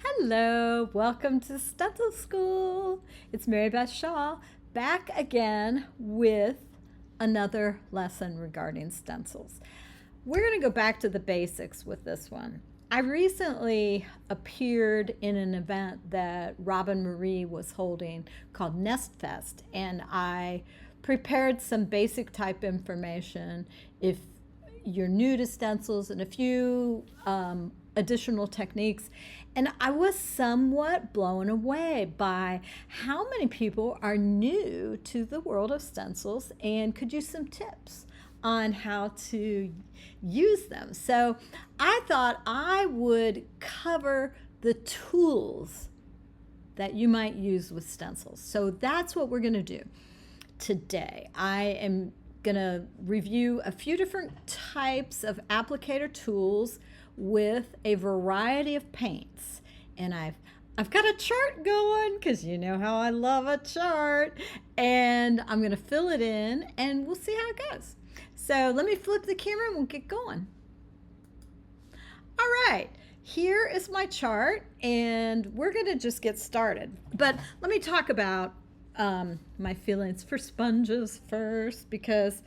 Hello, welcome to Stencil School. It's Mary Beth Shaw back again with another lesson regarding stencils. We're going to go back to the basics with this one. I recently appeared in an event that Robin Marie was holding called Nest Fest, and I prepared some basic type information if you're new to stencils and a few additional techniques. And I was somewhat blown away by how many people are new to the world of stencils and could use some tips on how to use them. So I thought I would cover the tools that you might use with stencils. So that's what we're going to do today. I am going to review a few different types of applicator tools with a variety of paints. And I've got a chart going because you know how I love a chart. And I'm going to fill it in and we'll see how it goes. So let me flip the camera and we'll get going. All right, here is my chart and we're going to just get started. But let me talk about my feelings for sponges first, because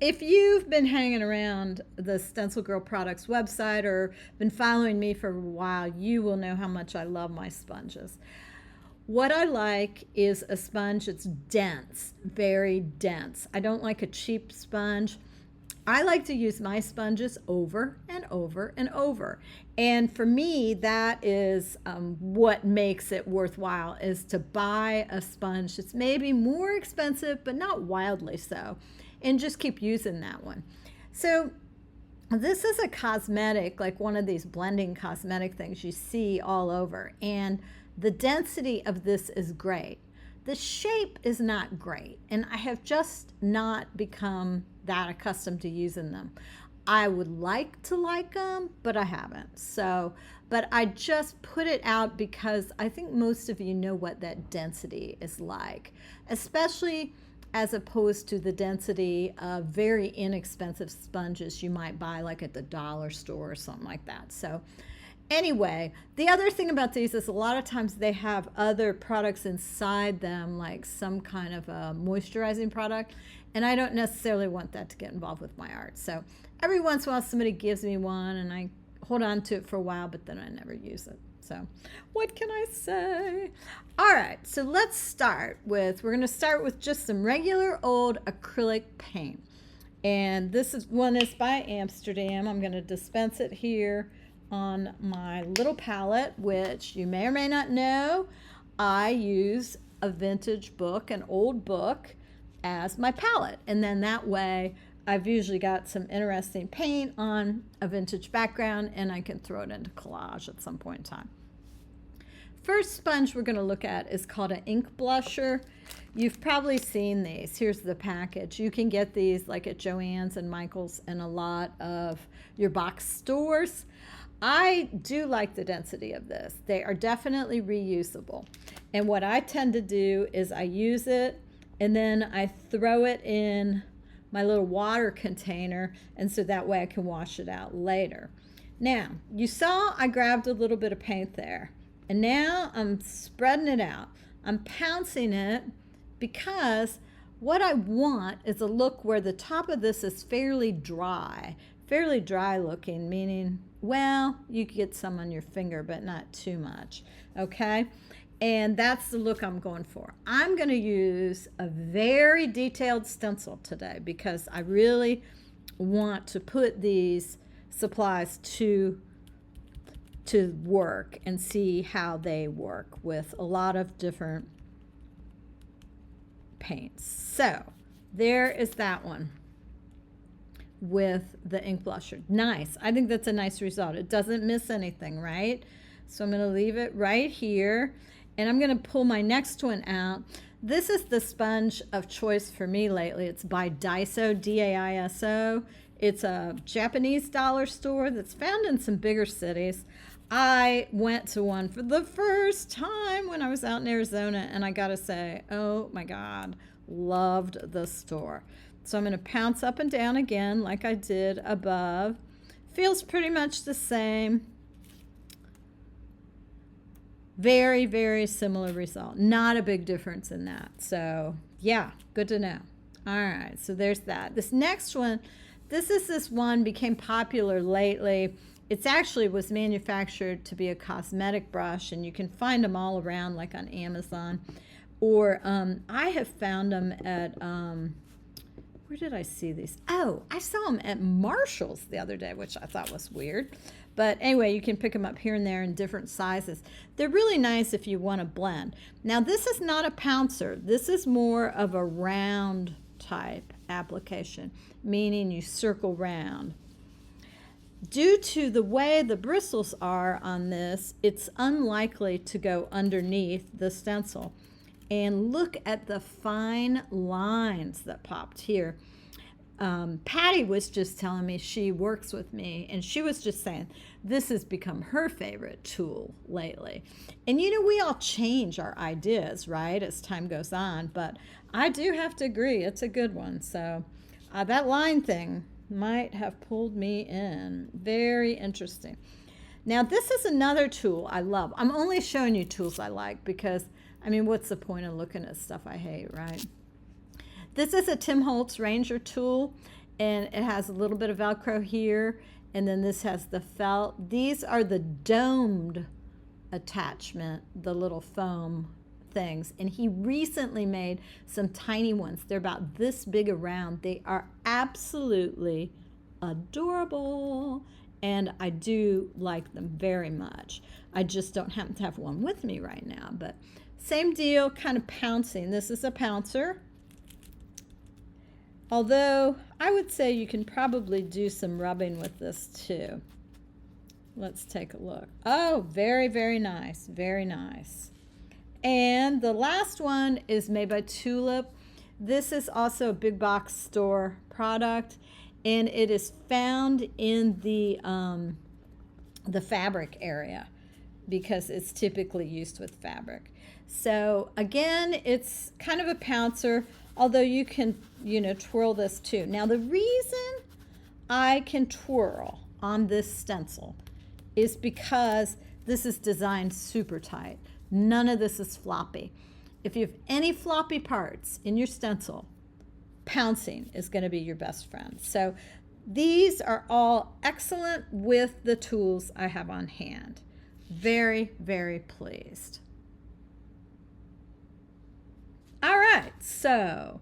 if you've been hanging around the StencilGirl Products website or been following me for a while, you will know how much I love my sponges. What I like is a sponge that's dense, very dense. I don't like a cheap sponge. I like to use my sponges over and over and over. And for me, that is what makes it worthwhile, is to buy a sponge that's maybe more expensive, but not wildly so, and just keep using that one. So this is a cosmetic, like one of these blending cosmetic things you see all over. And the density of this is great. The shape is not great, and I have just not become that accustomed to using them. I would like to like them, but I haven't. So, but I just put it out because I think most of you know what that density is like, especially as opposed to the density of very inexpensive sponges you might buy like at the dollar store or something like that. So anyway, the other thing about these is a lot of times they have other products inside them, like some kind of a moisturizing product, and I don't necessarily want that to get involved with my art. So every once in a while somebody gives me one and I hold on to it for a while, but then I never use it. So what can I say? All right, so let's start with, we're going to start with just some regular old acrylic paint. And this is one is by Amsterdam. I'm going to dispense it here on my little palette, which you may or may not know, I use a vintage book, an old book, as my palette. And then that way I've usually got some interesting paint on a vintage background and I can throw it into collage at some point in time. First sponge we're going to look at is called an ink blusher. You've probably seen these. Here's the package. You can get these like at Joann's and Michael's and a lot of your box stores. I do like the density of this. They are definitely reusable. And what I tend to do is I use it and then I throw it in my little water container, and so that way I can wash it out later. Now, you saw I grabbed a little bit of paint there, and now I'm spreading it out. I'm pouncing it because what I want is a look where the top of this is fairly dry looking, meaning, well, you could get some on your finger, but not too much, okay? And that's the look I'm going for. I'm going to use a very detailed stencil today because I really want to put these supplies to work and see how they work with a lot of different paints. So there is that one with the ink blusher. Nice. I think that's a nice result. It doesn't miss anything, right? So I'm going to leave it right here. And I'm going to pull my next one out. This is the sponge of choice for me lately. It's by Daiso, D-A-I-S-O. It's a Japanese dollar store that's found in some bigger cities. I went to one for the first time when I was out in Arizona, and I got to say, oh my God, loved the store. So I'm going to pounce up and down again like I did above. Feels pretty much the same. Very, very similar result. Not a big difference in that. So yeah, good to know. All right, so there's that. This next one, this one became popular lately. It's actually was manufactured to be a cosmetic brush, and you can find them all around, like on Amazon. Or I have found them at, where did I see these? Oh, I saw them at Marshall's the other day, which I thought was weird. But anyway, you can pick them up here and there in different sizes. They're really nice if you want to blend. Now, this is not a pouncer. This is more of a round type application, meaning you circle round. Due to the way the bristles are on this, it's unlikely to go underneath the stencil. And look at the fine lines that popped here. Patty was just telling me, she works with me, and she was just saying this has become her favorite tool lately. And you know, we all change our ideas, right, as time goes on, but I do have to agree, it's a good one. So that line thing might have pulled me in. Very interesting. Now, this is another tool I love. I'm only showing you tools I like because, I mean, what's the point of looking at stuff I hate, right? This is a Tim Holtz Ranger tool, and it has a little bit of Velcro here, and then this has the felt. These are the domed attachment, the little foam things, and he recently made some tiny ones. They're about this big around. They are absolutely adorable, and I do like them very much. I just don't happen to have one with me right now, but same deal, kind of pouncing. This is a pouncer. Although I would say you can probably do some rubbing with this too. Let's take a look. Oh, very, very nice. Very nice. And the last one is made by Tulip. This is also a big box store product, and it is found in the fabric area because it's typically used with fabric. So again, it's kind of a pouncer, although you can, you know, twirl this too. Now, the reason I can twirl on this stencil is because this is designed super tight. None of this is floppy. If you have any floppy parts in your stencil, pouncing is going to be your best friend. So these are all excellent with the tools I have on hand. Very, very pleased. All right, so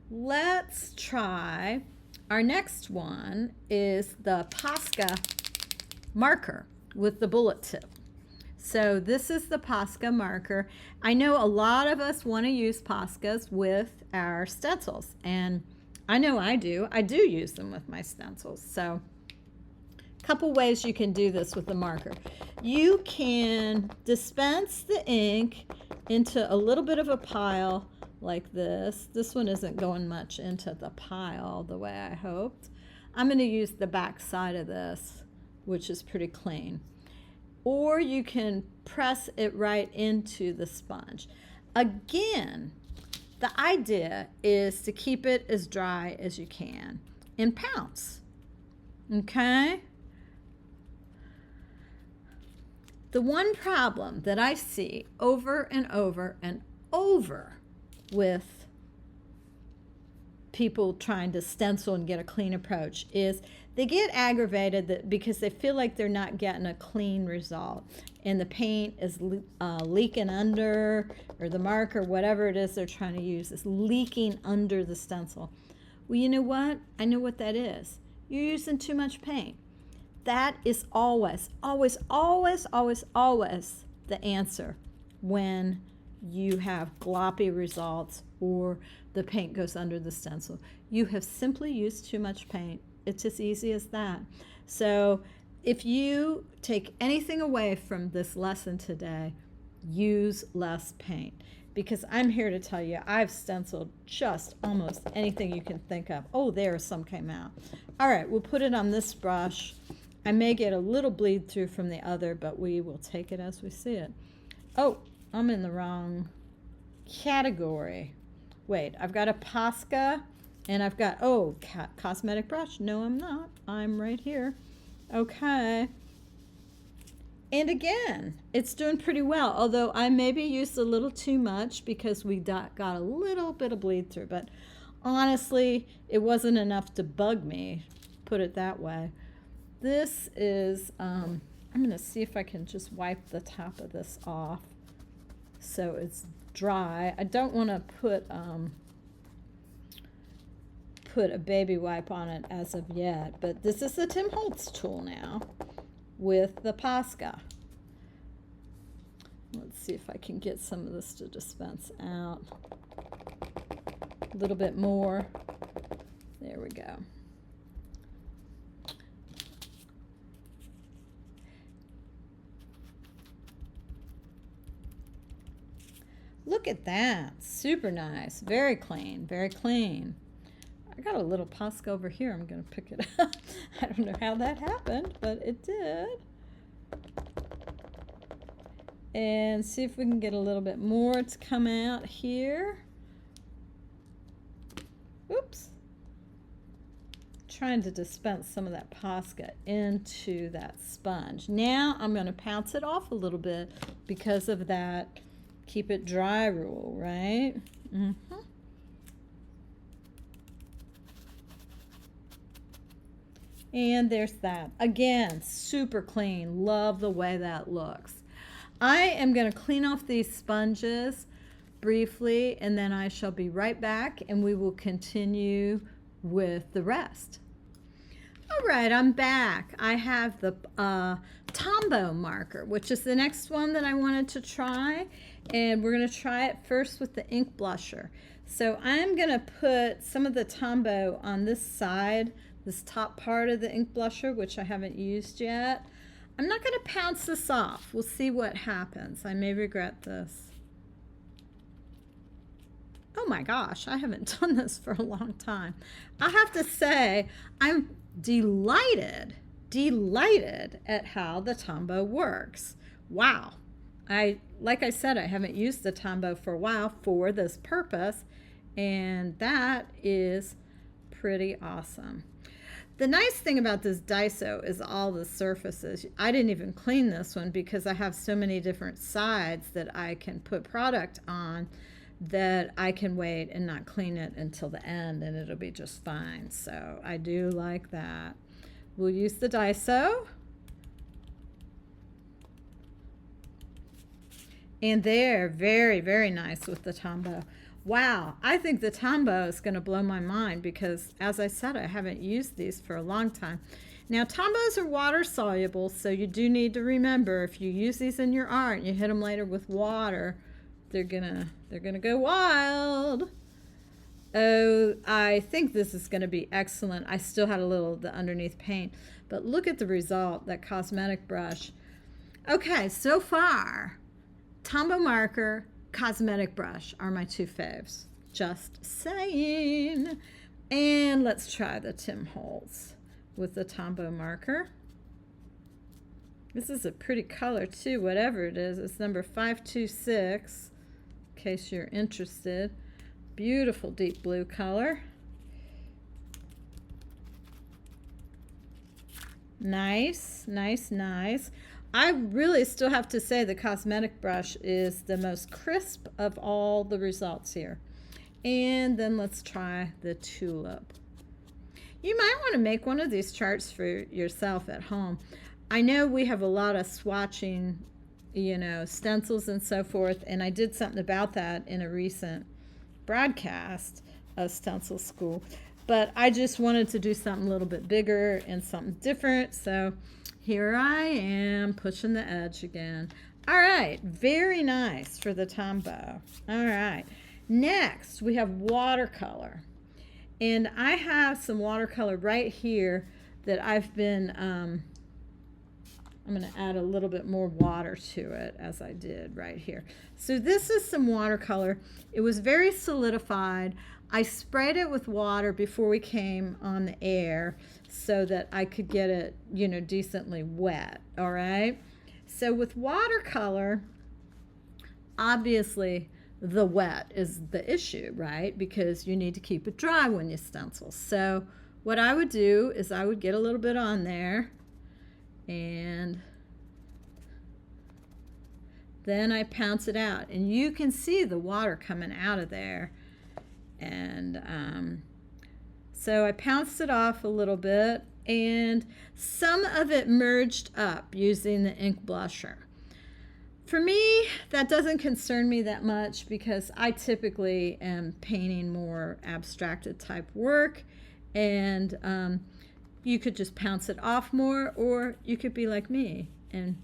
let's try. Our next one is the Posca marker with the bullet tip. So this is the Posca marker. I know a lot of us want to use Poscas with our stencils, and I know I do. I do use them with my stencils. So a couple ways you can do this with the marker. You can dispense the ink into a little bit of a pile like this. This one isn't going much into the pile the way I hoped. I'm going to use the back side of this, which is pretty clean. Or you can press it right into the sponge. Again, the idea is to keep it as dry as you can and pounce. Okay? The one problem that I see over and over and over with people trying to stencil and get a clean approach is they get aggravated because they feel like they're not getting a clean result, and the paint is leaking under, or the marker, whatever it is they're trying to use, is leaking under the stencil. Well, you know what? I know what that is. You're using too much paint. That is always, always, always, always, always the answer when you have gloppy results or the paint goes under the stencil. You have simply used too much paint. It's as easy as that. So if you take anything away from this lesson today, use less paint, because I'm here to tell you I've stenciled just almost anything you can think of. Oh, there, some came out. All right, we'll put it on this brush. I may get a little bleed through from the other, but we will take it as we see it. Oh, I'm in the wrong category. Wait, I've got a Posca, and I've got, oh, cosmetic brush. No, I'm not. I'm right here. Okay. And again, it's doing pretty well, although I maybe used a little too much because we got a little bit of bleed through, but honestly, it wasn't enough to bug me, put it that way. This is, I'm going to see if I can just wipe the top of this off so it's dry. I don't want to put a baby wipe on it as of yet, but this is the Tim Holtz tool now with the Posca. Let's see if I can get some of this to dispense out. A little bit more. There we go. Look at that. Super nice. Very clean. Very clean. I got a little Posca over here. I'm going to pick it up. I don't know how that happened, but it did. And see if we can get a little bit more to come out here. Oops. Trying to dispense some of that Posca into that sponge. Now I'm going to pounce it off a little bit because of that keep it dry rule, right? And there's that. Again, super clean. Love the way that looks. I am going to clean off these sponges briefly, and then I shall be right back, and we will continue with the rest. All right, I'm back. I have the Tombow marker, which is the next one that I wanted to try, and we're going to try it first with the ink blusher. So I'm going to put some of the Tombow on this side, this top part of the ink blusher, which I haven't used yet. I'm not going to pounce this off. We'll see what happens. I may regret this. Oh my gosh, I haven't done this for a long time. I have to say, I'm delighted at how the Tombow works. Wow. Like I said, I haven't used the Tombow for a while for this purpose, and that is pretty awesome. The nice thing about this Daiso is all the surfaces. I didn't even clean this one because I have so many different sides that I can put product on that I can wait and not clean it until the end, and it'll be just fine. So I do like that. We'll use the Daiso. And they're very, very nice with the Tombow. Wow, I think the Tombow is going to blow my mind because, as I said, I haven't used these for a long time. Now, Tombows are water soluble, so you do need to remember if you use these in your art and you hit them later with water, they're gonna go wild. Oh, I think this is going to be excellent. I still had a little of the underneath paint, but look at the result, that cosmetic brush. Okay, so far, Tombow marker, cosmetic brush are my two faves. Just saying. And let's try the Tim Holtz with the Tombow marker. This is a pretty color too, whatever it is. It's number 526, in case you're interested. Beautiful deep blue color. Nice, nice, nice. I really still have to say the cosmetic brush is the most crisp of all the results here. And then let's try the tulip. You might want to make one of these charts for yourself at home. I know we have a lot of swatching, stencils and so forth, and I did something about that in a recent broadcast of Stencil School. But I just wanted to do something a little bit bigger and something different, so here I am pushing the edge again. All right, very nice for the Tombow. All right, next we have watercolor. And I have some watercolor right here that I've been, I'm going to add a little bit more water to it as I did right here. So this is some watercolor. It was very solidified. I sprayed it with water before we came on the air so that I could get it, decently wet, all right? So with watercolor, obviously the wet is the issue, right? Because you need to keep it dry when you stencil. So what I would do is I would get a little bit on there and Then I pounce it out, and you can see the water coming out of there. And so I pounced it off a little bit, and some of it merged up using the ink blusher. For me, that doesn't concern me that much because I typically am painting more abstracted type work, and you could just pounce it off more, or you could be like me and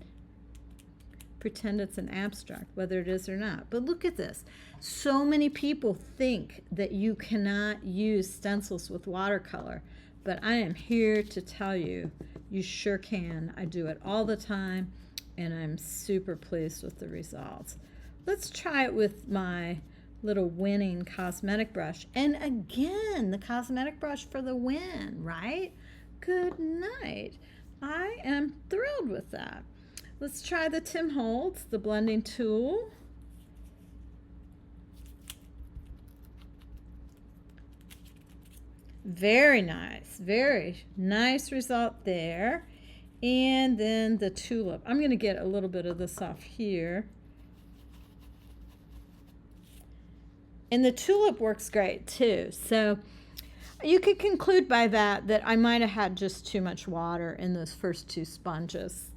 pretend it's an abstract, whether it is or not. But look at this. So many people think that you cannot use stencils with watercolor, but I am here to tell you, you sure can. I do it all the time, and I'm super pleased with the results. Let's try it with my little winning cosmetic brush. And again, the cosmetic brush for the win, right? Good night. I am thrilled with that. Let's try the Tim Holtz, the blending tool. Very nice result there. And then the tulip. I'm going to get a little bit of this off here. And the tulip works great too. So you could conclude by that I might have had just too much water in those first two sponges.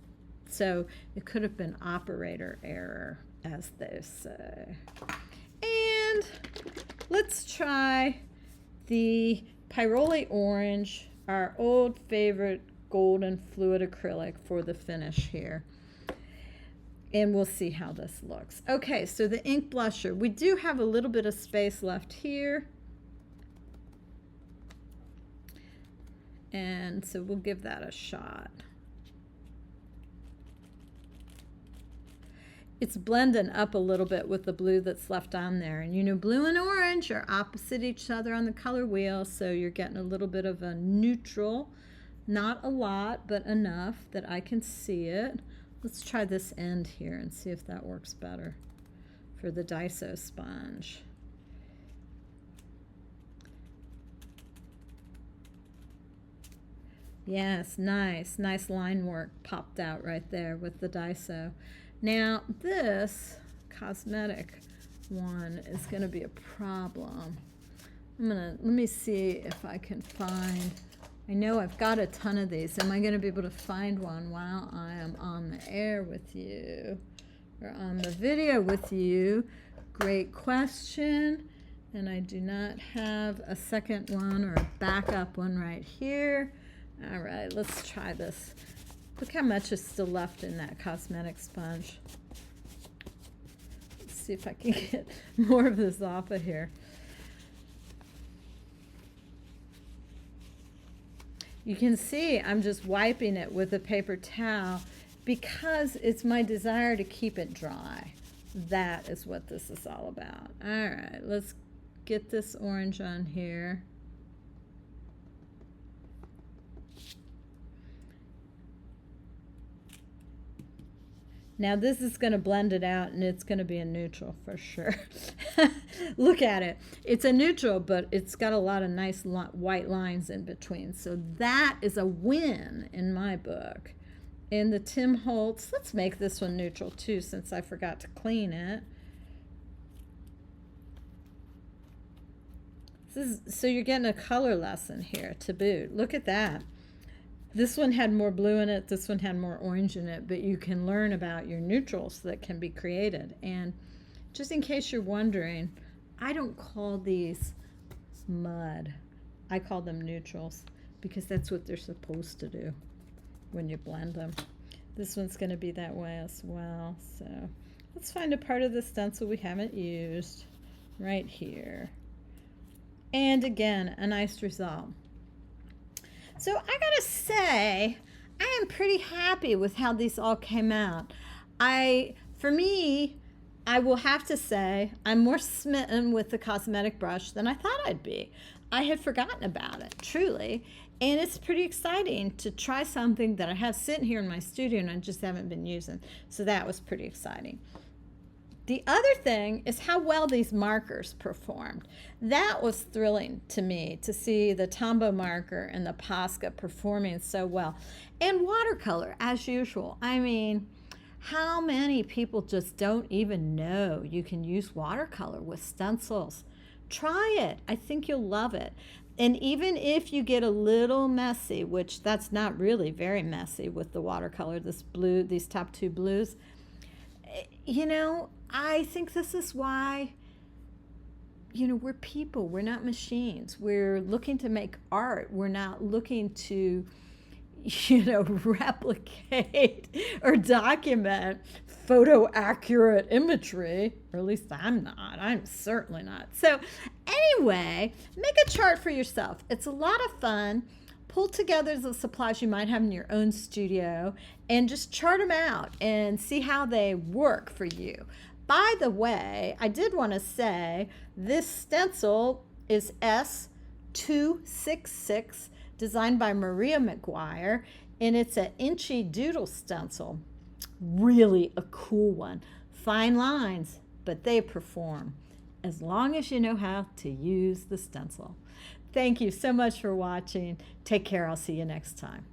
So it could have been operator error, as they say. And let's try the Pyroli Orange, our old favorite golden fluid acrylic for the finish here. And we'll see how this looks. Okay, so the ink blusher. We do have a little bit of space left here. And so we'll give that a shot. It's blending up a little bit with the blue that's left on there. And you know, blue and orange are opposite each other on the color wheel, so you're getting a little bit of a neutral. Not a lot, but enough that I can see it. Let's try this end here and see if that works better for the Daiso sponge. Yes, nice line work popped out right there with the Daiso. Now this cosmetic one is going to be a problem. Let me see if I can find, I know I've got a ton of these. Am I going to be able to find one while I am on the air with you or on the video with you? Great question. And I do not have a second one or a backup one right here. All right, let's try this. Look how much is still left in that cosmetic sponge. Let's see if I can get more of this off of here. You can see I'm just wiping it with a paper towel because it's my desire to keep it dry. That is what this is all about. All right, let's get this orange on here. Now this is going to blend it out, and it's going to be a neutral for sure. Look at it. It's a neutral, but it's got a lot of nice white lines in between. So that is a win in my book. And the Tim Holtz, let's make this one neutral too, since I forgot to clean it. So you're getting a color lesson here to boot. Look at that. This one had more blue in it, this one had more orange in it, but you can learn about your neutrals that can be created. And just in case you're wondering, I don't call these mud. I call them neutrals because that's what they're supposed to do when you blend them. This one's going to be that way as well. So let's find a part of the stencil we haven't used right here. And again, a nice result. So I gotta say, I am pretty happy with how these all came out. For me, I will have to say, I'm more smitten with the cosmetic brush than I thought I'd be. I had forgotten about it, truly. And it's pretty exciting to try something that I have sitting here in my studio and I just haven't been using. So that was pretty exciting. The other thing is how well these markers performed. That was thrilling to me to see the Tombow marker and the Posca performing so well. And watercolor, as usual. I mean, How many people just don't even know you can use watercolor with stencils? Try it. I think you'll love it. And even if you get a little messy, which that's not really very messy with the watercolor, this blue, these top two blues, you know, I think this is why, you know, we're people, we're not machines. We're looking to make art. We're not looking to, you know, replicate or document photo accurate imagery, or at least I'm not. I'm certainly not. So anyway, make a chart for yourself. It's a lot of fun. Pull together the supplies you might have in your own studio and just chart them out and see how they work for you. By the way, I did want to say this stencil is S266, designed by Maria McGuire, and it's an inchy doodle stencil. Really a cool one. Fine lines, but they perform as long as you know how to use the stencil. Thank you so much for watching. Take care. I'll see you next time.